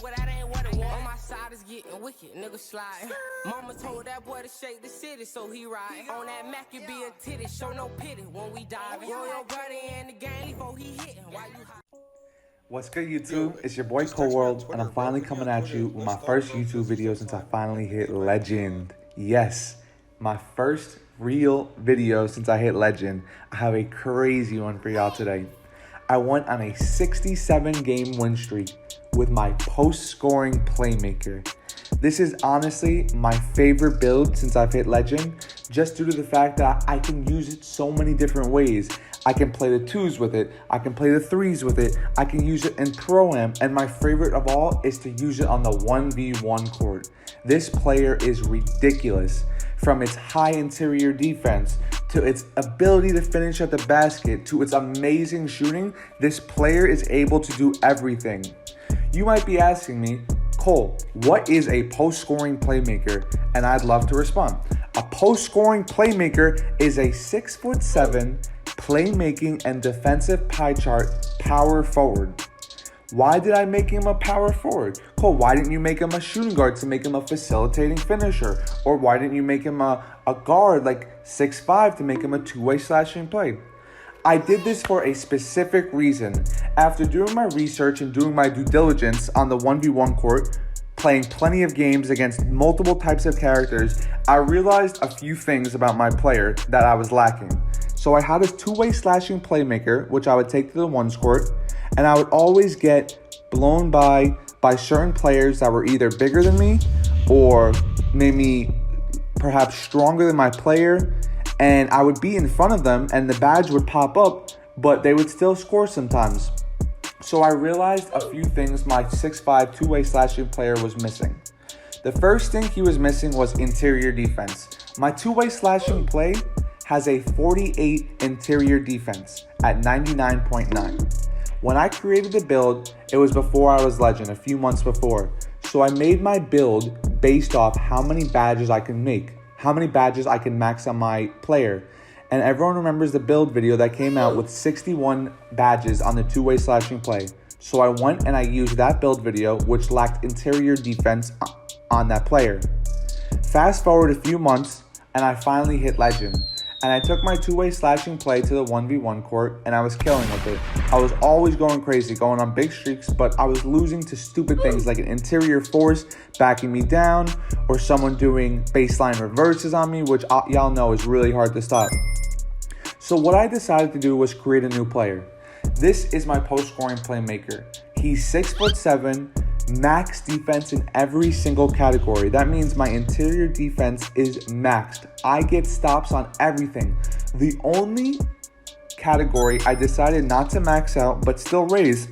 but that ain't what it was. On my side is getting wicked, nigga sliding. Mama told that boy to shake the city, so he ride. On that Mac, it be a titty, show no pity when we dive. Roll your brother in the game before he hitting. Why you high? What's good, YouTube? It's your boy CxieWorld, and I'm finally coming at you with my first YouTube video since I finally hit Legend. Yes, my first real video since I hit Legend. I have a crazy one for y'all today. I went on a 67-game win streak with my post-scoring Playmaker. This is honestly my favorite build since I've hit Legend, just due to the fact that I can use it so many different ways. I can play the 2s with it, I can play the 3s with it, I can use it in Pro-Am, and my favorite of all is to use it on the 1v1 court. This player is ridiculous. From its high interior defense, to its ability to finish at the basket, to its amazing shooting, this player is able to do everything. You might be asking me, Cole, what is a post-scoring playmaker? And I'd love to respond. A post-scoring playmaker is a 6'7" playmaking and defensive pie chart power forward. Why did I make him a power forward? Cole, why didn't you make him a shooting guard to make him a facilitating finisher? Or why didn't you make him a guard like 6'5" to make him a two-way slashing play? I did this for a specific reason. After doing my research and doing my due diligence on the 1v1 court, playing plenty of games against multiple types of characters, I realized a few things about my player that I was lacking. So I had a two-way slashing playmaker, which I would take to the ones court, and I would always get blown by certain players that were either bigger than me or maybe perhaps stronger than my player, and I would be in front of them and the badge would pop up, but they would still score sometimes. So I realized a few things my 6'5" two-way slashing player was missing. The first thing he was missing was interior defense. My two-way slashing play has a 48 interior defense at 99.9. When I created the build, it was before I was Legend, a few months before. So I made my build based off how many badges I can make, how many badges I can max on my player. And everyone remembers the build video that came out with 61 badges on the two-way slashing play. So I went and I used that build video, which lacked interior defense on that player. Fast forward a few months, and I finally hit Legend. And I took my two-way slashing play to the 1v1 court, and I was killing with it. I was always going crazy, going on big streaks, but I was losing to stupid things like an interior force backing me down, or someone doing baseline reverses on me, which y'all know is really hard to stop. So what I decided to do was create a new player. This is my post-scoring playmaker. He's 6'7", max defense in every single category. That means my interior defense is maxed. I get stops on everything. The only category I decided not to max out but still raise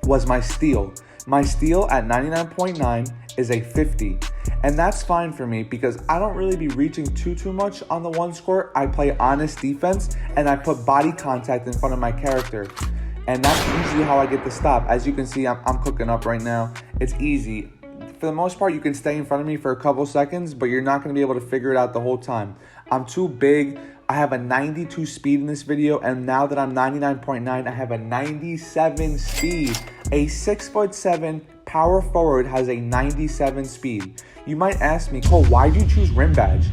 was my steal. My steal at 99.9 is a 50. And that's fine for me because I don't really be reaching too much on the one score. I play honest defense and I put body contact in front of my character. And that's usually how I get the stop. As you can see, I'm cooking up right now. It's easy. For the most part, you can stay in front of me for a couple seconds, but you're not going to be able to figure it out the whole time. I'm too big. I have a 92 speed in this video, and now that I'm 99.9, I have a 97 speed. A 6'7" power forward has a 97 speed. You might ask me, Cole, why did you choose rim badge?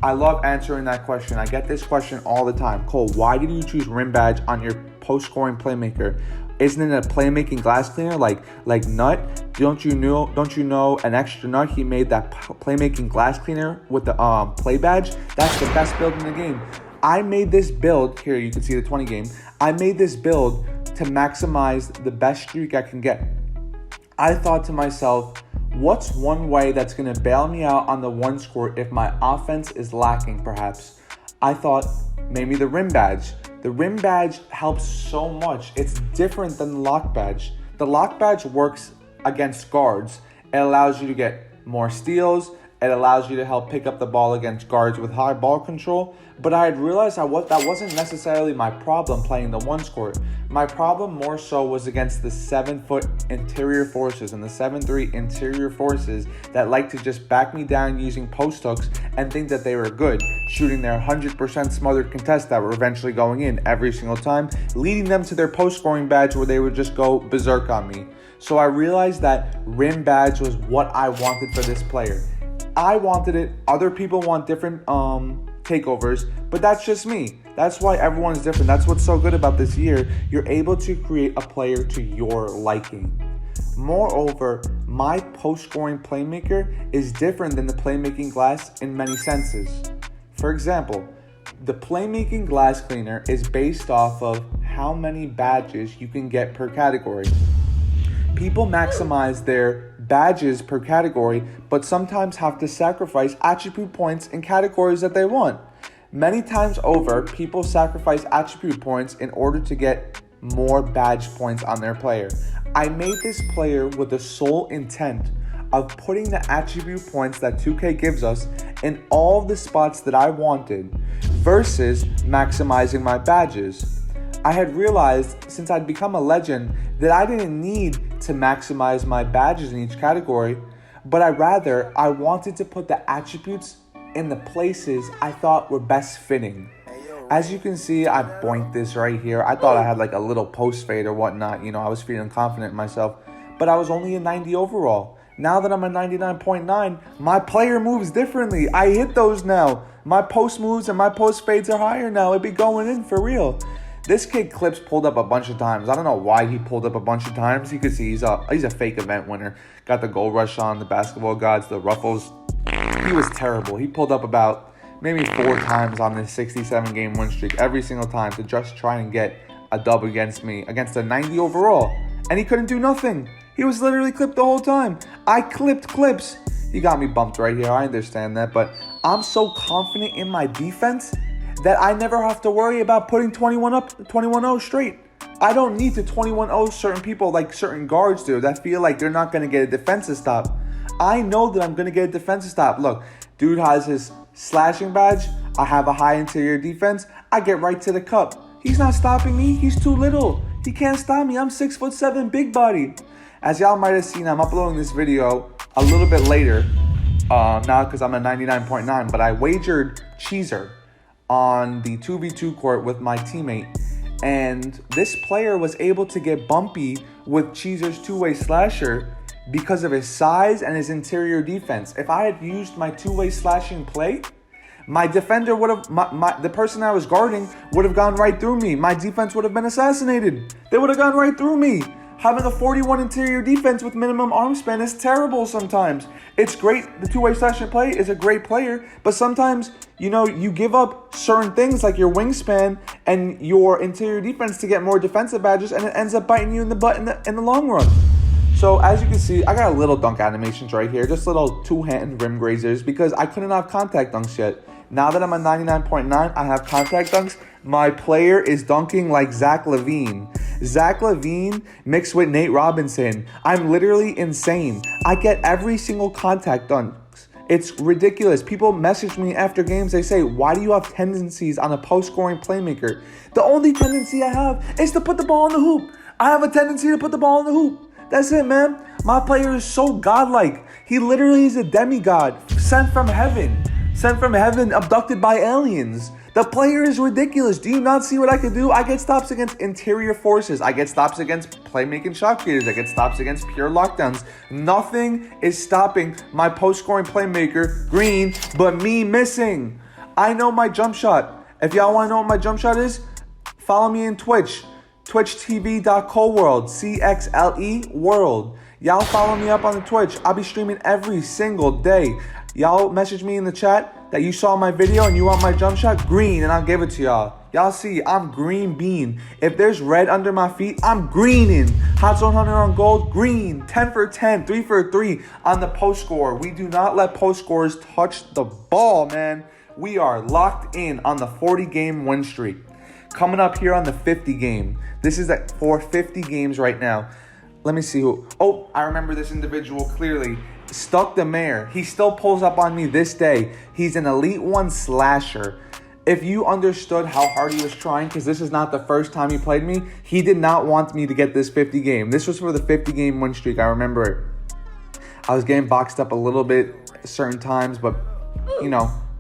I love answering that question. I get this question all the time. Cole, why did you choose rim badge on your post-scoring playmaker? Isn't it a playmaking glass cleaner like Nut? Don't you know an extra Nut? He made that playmaking glass cleaner with the play badge. That's the best build in the game. I made this build here. You can see the 20 game. I made this build to maximize the best streak I can get. I thought to myself, what's one way that's going to bail me out on the one score if my offense is lacking, perhaps? I thought maybe the rim badge. The rim badge helps so much. It's different than the lock badge. The lock badge works against guards. It allows you to get more steals. It allows you to help pick up the ball against guards with high ball control. But I had realized that wasn't necessarily my problem playing the one score. My problem more so was against the 7-foot interior forces and the 7'3" interior forces that like to just back me down using post hooks and think that they were good, shooting their 100% smothered contests that were eventually going in every single time, leading them to their post scoring badge where they would just go berserk on me. So I realized that rim badge was what I wanted for this player. I wanted it. Other people want different takeovers, but that's just me. That's why everyone's different. That's what's so good about this year. You're able to create a player to your liking. Moreover, my post-scoring playmaker is different than the playmaking glass in many senses. For example, the playmaking glass cleaner is based off of how many badges you can get per category. People maximize their badges per category, but sometimes have to sacrifice attribute points in categories that they want. Many times over, people sacrifice attribute points in order to get more badge points on their player. I made this player with the sole intent of putting the attribute points that 2K gives us in all the spots that I wanted versus maximizing my badges. I had realized since I'd become a legend that I didn't need to maximize my badges in each category, but I wanted to put the attributes in the places I thought were best fitting. As you can see, I boinked this right here. I thought I had like a little post fade or whatnot. I was feeling confident in myself, but I was only a 90 overall. Now that I'm a 99.9, my player moves differently. I hit those now. My post moves and my post fades are higher now. It be going in for real. This kid Clips pulled up a bunch of times. I don't know why he pulled up a bunch of times. You can see he's a fake event winner. Got the gold rush on, the basketball gods, the ruffles. He was terrible. He pulled up about maybe 4 times on this 67 game win streak every single time to just try and get a dub against me, against a 90 overall. And he couldn't do nothing. He was literally clipped the whole time. I clipped Clips. He got me bumped right here. I understand that. But I'm so confident in my defense that I never have to worry about putting 21-0 straight. I don't need to 21-0 certain people like certain guards do that feel like they're not going to get a defensive stop. I know that I'm going to get a defensive stop. Look, dude has his slashing badge. I have a high interior defense. I get right to the cup. He's not stopping me. He's too little. He can't stop me. I'm 6'7", big body. As y'all might have seen, I'm uploading this video a little bit later now because I'm at 99.9, but I wagered Cheezer on the 2v2 court with my teammate, and this player was able to get bumpy with Cheezer's two-way slasher because of his size and his interior defense. If I had used my two-way slashing play, my defender would have, the person I was guarding would have gone right through me. My defense would have been assassinated. They would have gone right through me. Having a 41 interior defense with minimum arm span is terrible sometimes. It's great. The two-way slashing play is a great player, but sometimes, you give up certain things like your wingspan and your interior defense to get more defensive badges, and it ends up biting you in the butt in the long run. So as you can see, I got a little dunk animations right here, just little two-hand rim grazers because I couldn't have contact dunks yet. Now that I'm at 99.9, I have contact dunks. My player is dunking like Zach LaVine. Zach LaVine mixed with Nate Robinson. I'm literally insane. I get every single contact dunks. It's ridiculous. People message me after games. They say, why do you have tendencies on a post-scoring playmaker? The only tendency I have is to put the ball in the hoop. I have a tendency to put the ball in the hoop. That's it, man. My player is so godlike. He literally is a demigod sent from heaven. Sent from heaven, abducted by aliens. The player is ridiculous. Do you not see what I can do? I get stops against interior forces. I get stops against playmaking shot creators. I get stops against pure lockdowns. Nothing is stopping my post-scoring playmaker, Green, but me missing. I know my jump shot. If y'all want to know what my jump shot is, follow me in Twitch. twitchtv.coworld, CxieWorld. Y'all follow me up on the Twitch. I'll be streaming every single day. Y'all message me in the chat that you saw my video and you want my jump shot, Green, and I'll give it to y'all. Y'all see, I'm green bean. If there's red under my feet, I'm greening. Hot Zone Hunter on gold, green. 10 for 10, 3 for 3 on the post score. We do not let post scorers touch the ball, man. We are locked in on the 40 game win streak. Coming up here on the 50 game. This is for 50 games right now. Let me see who. Oh, I remember this individual clearly. Stuck the Mayor. He still pulls up on me this day. He's an Elite 1 slasher. If you understood how hard he was trying, because this is not the first time he played me, he did not want me to get this 50 game. This was for the 50 game win streak. I remember it. I was getting boxed up a little bit certain times, but,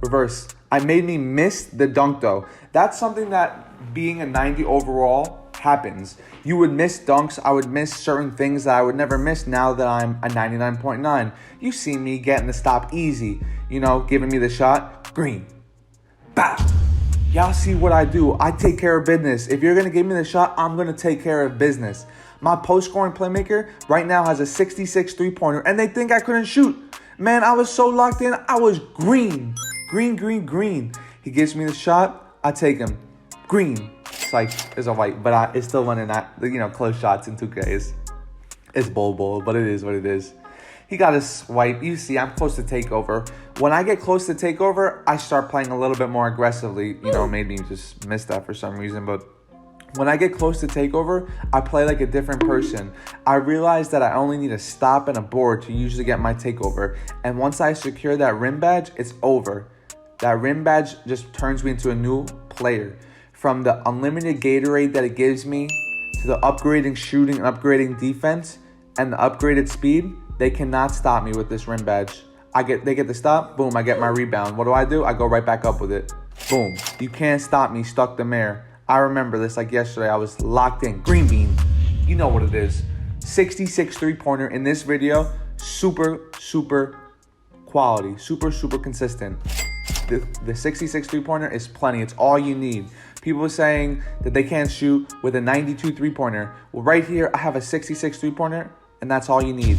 reverse. I made me miss the dunk, though. That's something that being a 90 overall happens. You would miss dunks. I would miss certain things that I would never miss now that I'm a 99.9. You see me getting the stop easy, you know, giving me the shot, green, bow. Y'all see what I do. I take care of business. If you're going to give me the shot, I'm going to take care of business. My post-scoring playmaker right now has a 66 three-pointer, and they think I couldn't shoot. Man, I was so locked in. I was green. Green, green, green. He gives me the shot. I take him. Green. It's like, it's a white, but it's still winning that, you know, close shots in 2K. It's bull, but it is what it is. He got a swipe. You see, I'm close to takeover. When I get close to takeover, I start playing a little bit more aggressively. You know, maybe just missed that for some reason, but when I get close to takeover, I play like a different person. I realize that I only need a stop and a board to usually get my takeover. And once I secure that rim badge, it's over. That rim badge just turns me into a new player. From the unlimited Gatorade that it gives me, to the upgrading shooting and upgrading defense, and the upgraded speed, they cannot stop me with this rim badge. They get the stop, boom, I get my rebound. What do? I go right back up with it. Boom. You can't stop me, stuck the mare. I remember this like yesterday. I was locked in. Green bean. You know what it is. 66 three-pointer in this video. Super, super quality. Super, super consistent. The 66 three-pointer is plenty. It's all you need. People are saying that they can't shoot with a 92 three-pointer. Well, right here, I have a 66 three-pointer, and that's all you need.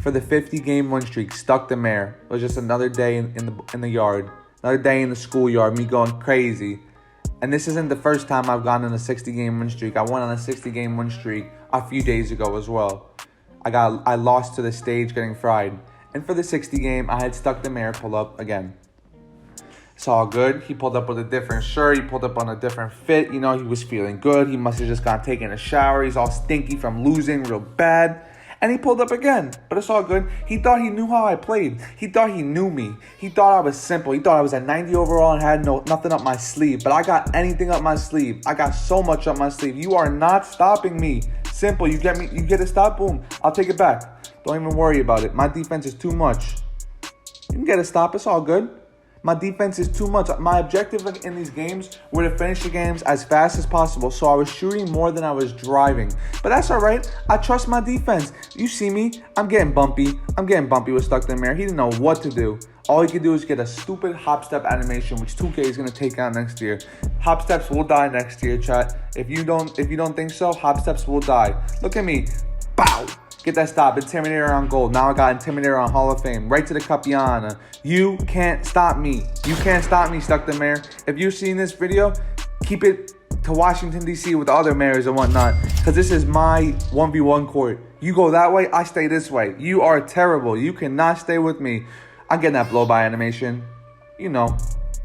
For the 50-game win streak, stuck the mare. It was just another day in the yard. Another day in the schoolyard, me going crazy. And this isn't the first time I've gone on a 60-game win streak. I went on a 60-game win streak a few days ago as well. I lost to the stage getting fried. And for the 60 game, I had stuck the mare pull up again. It's all good. He pulled up with a different shirt. He pulled up on a different fit. You know, he was feeling good. He must have just gone taking a shower. He's all stinky from losing real bad. And he pulled up again. But it's all good. He thought he knew how I played. He thought he knew me. He thought I was simple. He thought I was a 90 overall and had nothing up my sleeve. But I got anything up my sleeve. I got so much up my sleeve. You are not stopping me. Simple. You get me. You get a stop. Boom. I'll take it back. Don't even worry about it. My defense is too much. You can get a stop. It's all good. My defense is too much. My objective in these games were to finish the games as fast as possible. So I was shooting more than I was driving. But that's all right. I trust my defense. You see me. I'm getting bumpy. With Stuck the Mare. He didn't know what to do. All he could do is get a stupid hop step animation, which 2K is going to take out next year. Hop steps will die next year, chat. If you don't think so, hop steps will die. Look at me. Bow. Get that stop. Intimidator on gold. Now I got Intimidator on Hall of Fame. Right to the Capiana. You can't stop me. You can't stop me, Stuck the Mare. If you've seen this video, keep it to Washington, D.C. with the other mayors and whatnot. Because this is my 1v1 court. You go that way, I stay this way. You are terrible. You cannot stay with me. I'm getting that blow-by animation. You know,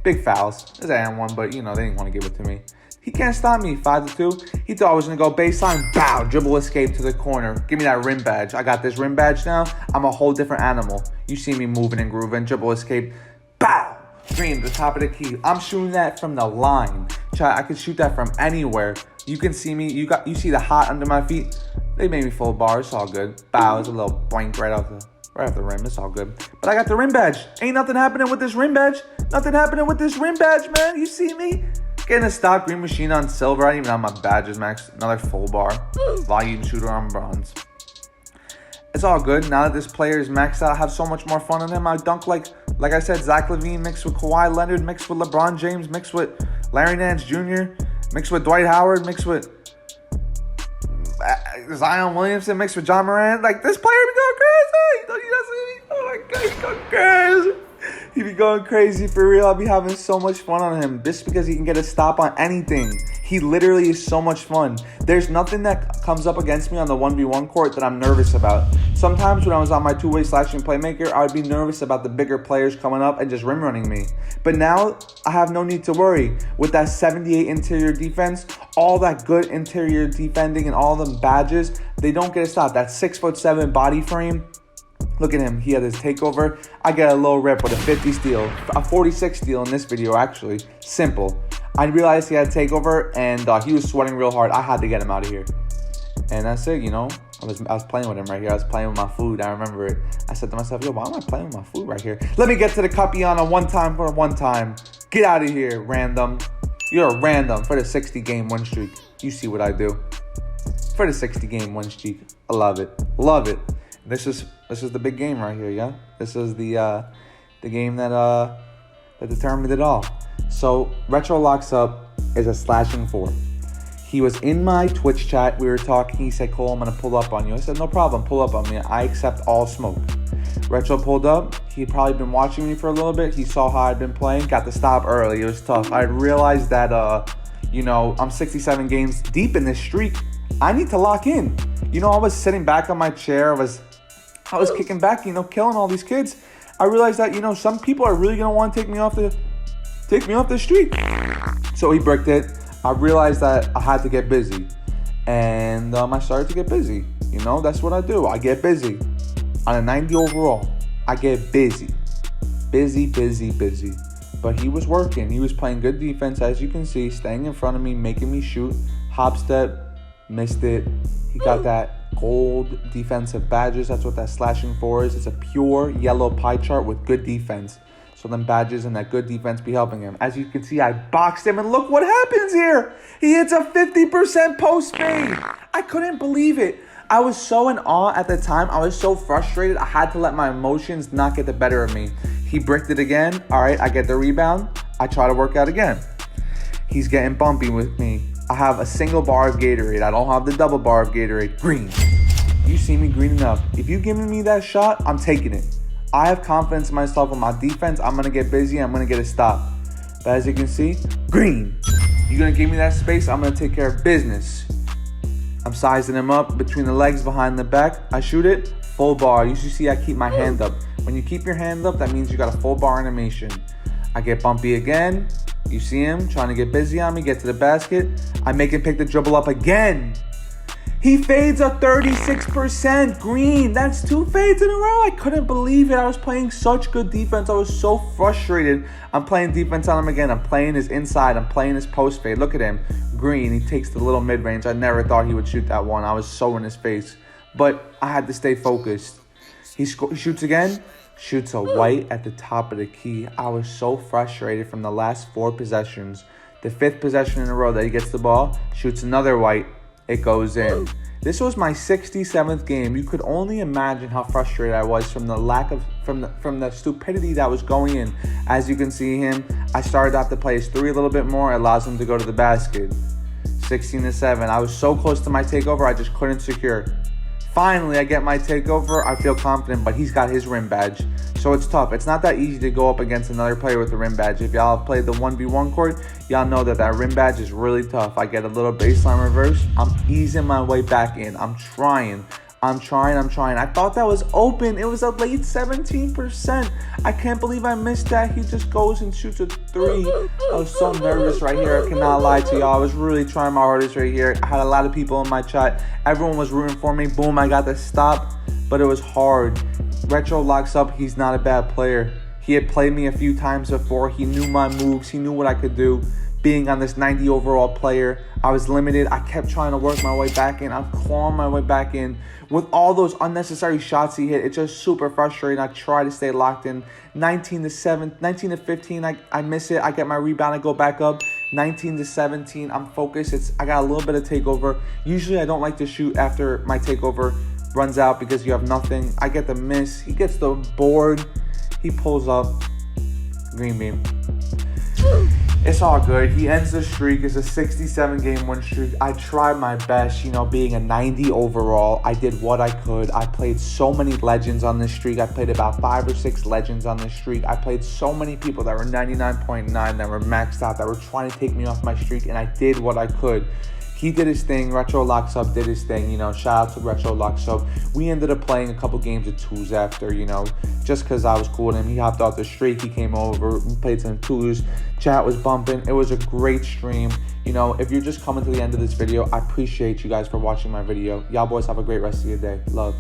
big fouls. There's an one, but, you know, they didn't want to give it to me. He can't stop me. 5-2. He thought I was going to go baseline. Bow. Dribble escape to the corner. Give me that rim badge. I got this rim badge now. I'm a whole different animal. You see me moving and grooving. Dribble escape. Bow. Green, the top of the key. I'm shooting that from the line. Chat, I can shoot that from anywhere. You can see me. You see the hot under my feet. They made me full bar. It's all good. Bow. It's a little boink right off the rim. It's all good. But I got the rim badge. Ain't nothing happening with this rim badge. Nothing happening with this rim badge, man. You see me? Getting a stock green machine on silver. I don't even have my badges max. Another full bar. Volume shooter on bronze. It's all good. Now that this player is maxed out, I have so much more fun on him. I dunk like I said, Zach LaVine mixed with Kawhi Leonard, mixed with LeBron James, mixed with Larry Nance Jr., mixed with Dwight Howard, mixed with Zion Williamson, mixed with John Moran. Like, this player be going crazy. Oh my God, he's going crazy. He be going crazy for real. I'll be having so much fun on him just because he can get a stop on anything. He literally is so much fun. There's nothing that comes up against me on the 1v1 court that I'm nervous about. Sometimes when I was on my two-way slashing playmaker, I would be nervous about the bigger players coming up and just rim running me. But now I have no need to worry. With that 78 interior defense, all that good interior defending and all them badges, they don't get a stop. That 6'7" body frame. Look at him. He had his takeover. I get a little rip with a 50 steal. A 46 steal in this video, actually. Simple. I realized he had takeover, and he was sweating real hard. I had to get him out of here. And that's it, you know. I was playing with him right here. I was playing with my food. I remember it. I said to myself, yo, why am I playing with my food right here? Let me get to the Capiana one time. Get out of here, random. You're a random for the 60 game win streak. You see what I do. For the 60 game win streak. I love it. Love it. This is the big game right here, yeah? This is the game that determined it all. So Retro Locks Up is a slashing 4. He was in my Twitch chat. We were talking. He said, Cole, I'm going to pull up on you. I said, no problem. Pull up on me. I accept all smoke. Retro pulled up. He'd probably been watching me for a little bit. He saw how I'd been playing. Got to stop early. It was tough. I realized that, I'm 67 games deep in this streak. I need to lock in. I was sitting back on my chair. I was kicking back, killing all these kids. I realized that, some people are really going to want to take me off the streak. So he bricked it. I realized that I had to get busy. And I started to get busy. That's what I do. I get busy. On a 90 overall, I get busy. Busy. But he was working. He was playing good defense, as you can see, staying in front of me, making me shoot. Hop step, missed it. He got that gold defensive badges. That's what that slashing 4 is. It's a pure yellow pie chart with good defense. So them badges and that good defense be helping him. As you can see, I boxed him, and look what happens here. He hits a 50% post fade. I couldn't believe it. I was so in awe at the time. I was so frustrated. I had to let my emotions not get the better of me. He bricked it again. All right, I get the rebound. I try to work out again. He's getting bumpy with me. I have a single bar of Gatorade. I don't have the double bar of Gatorade. Green. You see me greening up. If you're giving me that shot, I'm taking it. I have confidence in myself on my defense. I'm going to get busy. I'm going to get a stop. But as you can see, green. You're going to give me that space. I'm going to take care of business. I'm sizing him up between the legs, behind the back. I shoot it, full bar. You should see I keep my hand up. When you keep your hand up, that means you got a full bar animation. I get bumpy again. You see him trying to get busy on me, get to the basket. I make him pick the dribble up again. He fades a 36% green. That's 2 fades in a row. I couldn't believe it. I was playing such good defense. I was so frustrated. I'm playing defense on him again. I'm playing his inside. I'm playing his post fade. Look at him. Green. He takes the little mid-range. I never thought he would shoot that one. I was so in his face. But I had to stay focused. He shoots again. Shoots a white at the top of the key. I was so frustrated from the last 4 possessions. The 5th possession in a row that he gets the ball, shoots another white. It goes in. This was my 67th game. You could only imagine how frustrated I was from the lack of, from the stupidity that was going in. As you can see him, I started to have to play his 3 a little bit more. It allows him to go to the basket. 16-7. I was so close to my takeover, I just couldn't secure. Finally, I get my takeover. I feel confident, but he's got his rim badge. So it's tough. It's not that easy to go up against another player with a rim badge. If y'all have played the 1v1 court, y'all know that rim badge is really tough. I get a little baseline reverse. I'm easing my way back in. I'm trying. I thought that was open. It was a late 17%. I can't believe I missed that. He just goes and shoots a 3. I was so nervous right here. I cannot lie to y'all. I was really trying my hardest right here. I had a lot of people in my chat. Everyone was rooting for me. Boom, I got the stop, but it was hard. Retro Locks Up. He's not a bad player. He had played me a few times before. He knew my moves. He knew what I could do. Being on this 90 overall player, I was limited. I kept trying to work my way back in. I'm clawing my way back in. With all those unnecessary shots he hit, it's just super frustrating. I try to stay locked in. 19-7, 19-15, I miss it. I get my rebound, I go back up. 19-17, I'm focused. I got a little bit of takeover. Usually I don't like to shoot after my takeover runs out because you have nothing. I get the miss. He gets the board. He pulls up. Green beam. It's all good. He ends the streak. It's a 67 game win streak. I tried my best, being a 90 overall. I did what I could. I played so many legends on this streak. I played about 5 or 6 legends on this streak. I played so many people that were 99.9, that were maxed out, that were trying to take me off my streak, and I did what I could. He did his thing. Retro Locks Up did his thing. Shout out to Retro Locks Up. We ended up playing a couple games of 2s after, just because I was cool with him. He hopped off the streak. He came over. We played some 2s. Chat was bumping. It was a great stream. If you're just coming to the end of this video, I appreciate you guys for watching my video. Y'all boys have a great rest of your day. Love.